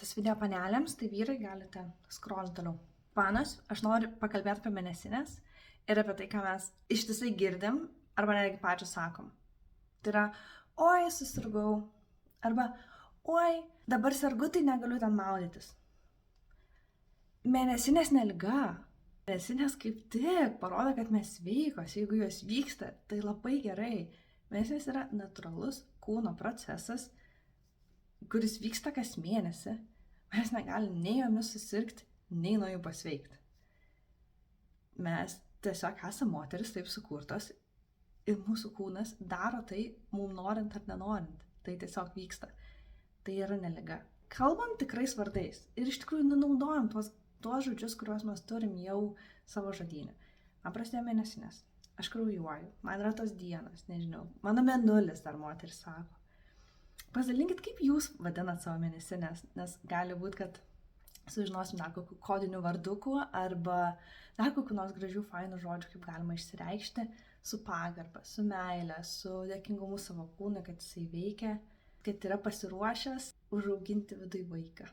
Tas video panelėms, tai vyrai galite scroll toliau. Panas, aš noriu pakalbėti apie mėnesinės ir apie tai, ką mes ištisai girdim arba netgi pačios sakom. Tai yra, oi, susirgau, arba, oi, dabar sergu, tai negaliu ten maudytis. Mėnesinės neliga. Mėnesinės kaip tik parodo, kad mes sveikos, jeigu jos vyksta, tai labai gerai. Mėnesinės yra natūralus kūno procesas, kuris vyksta kas mėnesį. Mes negalim nei jomis susirgti, nei nuo jų pasveikti. Mes tiesiog esame moteris taip sukurtos ir mūsų kūnas daro tai, mums norint ar nenorint. Tai tiesiog vyksta. Tai yra neliga. Kalbam tikrais vardais ir iš tikrųjų naudojam tuos žodžius, kuriuos mes turim jau savo žodyne. Man prasidėjo mėnesinės. Aš kraujuoju. Man yra tos dienos, nežinau. Mano mėnulis, dar moteris sako. Pasidalinkit, kaip jūs vadinat savo mėnesinės, nes gali būti, kad sužinosim dar kokių kodinių vardukų arba dar kokių nors gražių, fainų žodžių, kaip galima išsireikšti su pagarba, su meile, su dėkingumu savo kūnui, kad jisai veikia, kad yra pasiruošęs užauginti viduj vaiką.